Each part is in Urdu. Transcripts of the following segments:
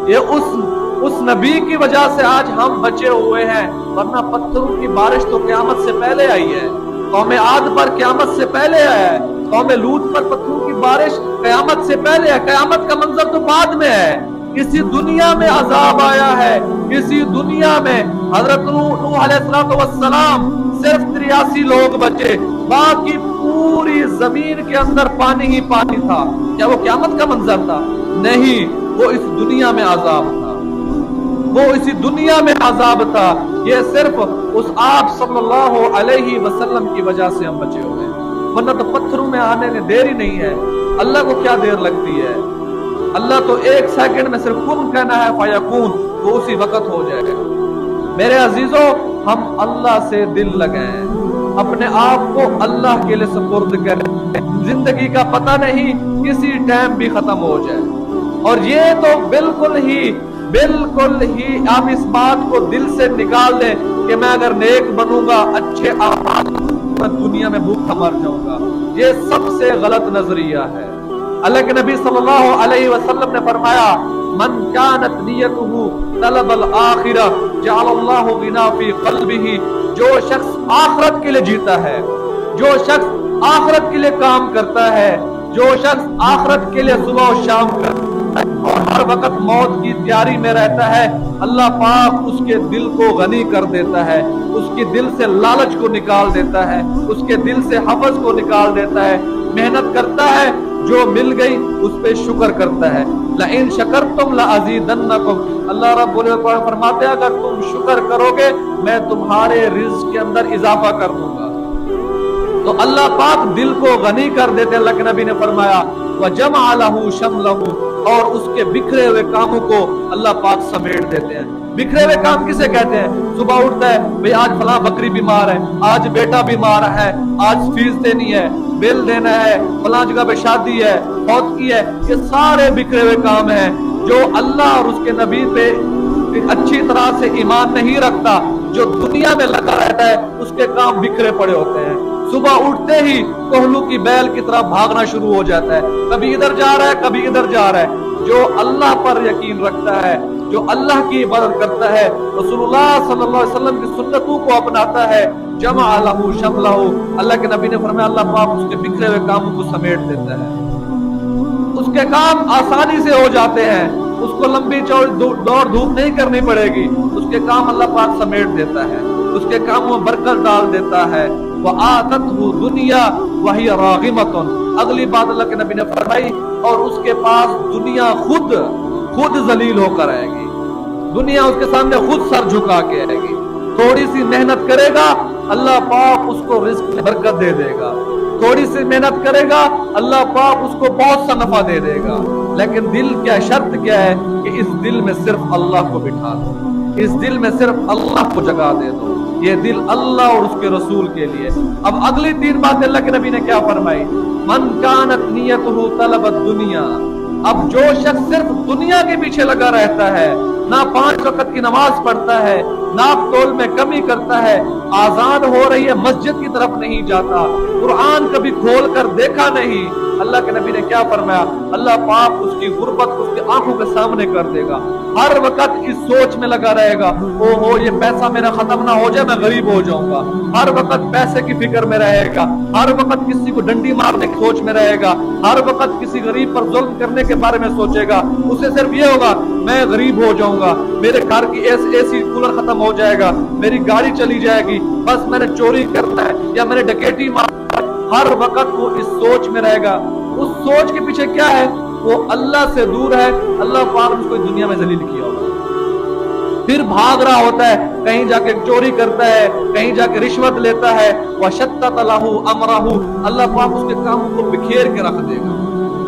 یہ اس نبی کی وجہ سے آج ہم بچے ہوئے ہیں، ورنہ پتھروں کی بارش تو قیامت سے پہلے آئی ہے، قوم عاد پر قیامت سے پہلے آیا ہے، قوم لوط پر پتھروں کی بارش قیامت سے پہلے ہے، قیامت کا منظر تو بعد میں ہے۔ اسی دنیا میں عذاب آیا ہے، اسی دنیا میں حضرت نوح علیہ السلام صرف 83 لوگ بچے، باقی پوری زمین کے اندر پانی ہی پانی تھا۔ کیا وہ قیامت کا منظر تھا؟ نہیں، وہ اس دنیا میں عذاب تھا، وہ اسی دنیا میں عذاب تھا۔ یہ صرف اس آپ صلی اللہ علیہ وسلم کی وجہ سے ہم بچے ہوئے ہیں، ورنہ تو پتھروں میں آنے میں دیر ہی نہیں ہے۔ اللہ کو کیا دیر لگتی ہے؟ اللہ تو 1 سیکنڈ میں صرف کن کہنا ہے فیکون، وہ اسی وقت ہو جائے گا۔ میرے عزیزوں، ہم اللہ سے دل لگائیں، اپنے آپ کو اللہ کے لیے سپرد کریں۔ زندگی کا پتہ نہیں، کسی ٹائم بھی ختم ہو جائے، اور یہ تو بالکل ہی آپ اس بات کو دل سے نکال دیں کہ میں اگر نیک بنوں گا، اچھے اعمال میں دنیا میں بھوکا مر جاؤں گا۔ یہ سب سے غلط نظریہ ہے۔ اللہ کے نبی صلی اللہ علیہ وسلم نے فرمایا، من كانت نیتہ طلب الآخرہ جعل اللہ غنا فی قلبہ۔ جو شخص آخرت کے لیے جیتا ہے، جو شخص آخرت کے لیے کام کرتا ہے، جو شخص آخرت کے لیے صبح و شام کرتا ہے اور ہر وقت موت کی تیاری میں رہتا ہے، اللہ پاک اس کے دل کو غنی کر دیتا ہے، اس کے دل سے لالچ کو نکال دیتا ہے، اس کے دل سے حفظ کو نکال دیتا ہے۔ محنت کرتا ہے، جو مل گئی اس پہ شکر کرتا ہے۔ لئن شکرتم لازیدنکم، اللہ رب العالمین فرماتے ہیں اگر تم شکر کرو گے میں تمہارے رزق کے اندر اضافہ کر دوں گا۔ تو اللہ پاک دل کو غنی کر دیتے۔ اللہ کے نبی نے فرمایا وَجَمَعَ لَهُ شَمْلَهُ، اور اس کے بکھرے ہوئے کاموں کو اللہ پاک سمیٹ دیتے ہیں۔ بکھرے ہوئے کام کسے کہتے ہیں؟ صبح اٹھتا ہے، بھئی آج فلاں بکری بیمار ہے، آج بیٹا بیمار ہے، آج فیس دینی ہے، بل دینا ہے، فلاں جگہ پہ شادی ہے، موت کی ہے۔ یہ سارے بکھرے ہوئے کام ہیں۔ جو اللہ اور اس کے نبی پہ اچھی طرح سے ایمان نہیں رکھتا، جو دنیا میں لگا رہتا ہے، اس کے کام بکھرے پڑے ہوتے ہیں۔ صبح اٹھتے ہی کوہلو کی بیل کی طرح بھاگنا شروع ہو جاتا ہے، کبھی ادھر جا رہا ہے کبھی ادھر جا رہا ہے۔ جو اللہ پر یقین رکھتا ہے، جو اللہ کی عبادت کرتا ہے، رسول اللہ صلی اللہ علیہ وسلم کی سنتوں کو اپناتا ہے، جمع لہ شملہ، اللہ کے نبی نے فرمایا اللہ پاک اس کے بکھرے ہوئے کاموں کو سمیٹ دیتا ہے، اس کے کام آسانی سے ہو جاتے ہیں، اس کو لمبی چوڑی دوڑ دھوپ نہیں کرنی پڑے گی، اس کے کام اللہ پاک سمیٹ دیتا ہے، اس کے کاموں میں برکت ڈال دیتا ہے۔ وَآتَتْهُ دُنْيَا وَهِيَ رَاغِمَةٌ، اگلی بات اللہ کے نبی نے فرمائی اور اس کے پاس دنیا خود ذلیل ہو کر آئے گی، دنیا اس کے سامنے خود سر جھکا کے آئے گی۔ تھوڑی سی محنت کرے گا اللہ پاک اس کو رزق میں برکت دے دے گا، تھوڑی سی محنت کرے گا اللہ پاک اس کو بہت سا نفع دے دے گا، لیکن دل کیا شرط کیا ہے کہ اس دل میں صرف اللہ کو بٹھا دو، اس دل میں صرف اللہ کو جگہ دے دو، یہ دل اللہ اور اس کے رسول کے لیے۔ اب اگلی 3 باتیں اللہ کے نبی نے کیا فرمائی؟ من کانت نیتہ طلب الدنیا، اب جو شخص صرف دنیا کے پیچھے لگا رہتا ہے، نہ 5 وقت کی نماز پڑھتا ہے، ناپ تول میں کمی کرتا ہے، آزان ہو رہی ہے مسجد کی طرف نہیں جاتا، قرآن کبھی کھول کر دیکھا نہیں، اللہ کے نبی نے کیا فرمایا؟ اللہ پاک اس کی غربت اس کی آنکھوں کے سامنے کر دے گا، ہر وقت اس سوچ میں لگا رہے گا او ہو یہ پیسہ میرا ختم نہ ہو جائے میں غریب ہو جاؤں گا، ہر وقت پیسے کی فکر میں رہے گا، ہر وقت کسی کو ڈنڈی مارنے کی سوچ میں رہے گا، ہر وقت کسی غریب پر ظلم کرنے کے بارے میں سوچے گا، اسے صرف یہ ہوگا میں غریب ہو جاؤں گا، میرے گھر کی اے سی کولر ختم ہو جائے گا، میری گاڑی چلی جائے گی، بس میں نے چوری کرنا ہے یا میں نے ڈکیٹی مارنا ہے، ہر وقت وہ اس سوچ میں رہے گا۔ اس سوچ کے پیچھے کیا ہے؟ وہ اللہ سے دور ہے، اللہ پاک نے اس کو دنیا میں ذلیل کیا ہوگا، پھر بھاگ رہا ہوتا ہے، کہیں جا کے چوری کرتا ہے، کہیں جا کے رشوت لیتا ہے، وَشَتَّتَ لَهُ أَمْرَهُ، اللہ پاک اس کے کاموں کو بکھیر کے رکھ دے گا۔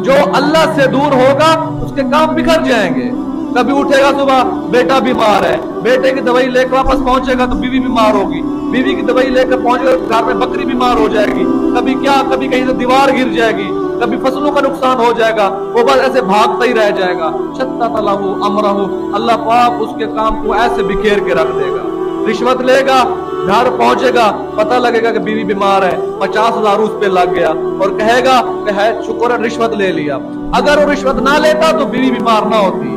جو اللہ سے دور ہوگا اس کے کام بکھر جائیں گے۔ کبھی اٹھے گا صبح بیٹا بیمار ہے، بیٹے کی دوائی لے کر واپس پہنچے گا تو بیوی بیمار ہوگی، بیوی کی دوائی لے کر پہنچے گا گھر میں بکری بیمار ہو جائے گی، کبھی کیا کبھی کہیں سے دیوار گر جائے گی، کبھی فصلوں کا نقصان ہو جائے گا، وہ بس ایسے بھاگتا ہی رہ جائے گا۔ شتت لہ امرہ، اللہ پاک اس کے کام کو ایسے بکھیر کے رکھ دے گا۔ رشوت لے گا، گھر پہنچے گا، پتہ لگے گا کہ بیوی بیمار ہے، 50,000 اس پہ لگ گیا اور کہے گا کہ ہے شکر ہے رشوت لے لیا، اگر وہ رشوت نہ لیتا تو بیوی بیمار نہ ہوتی،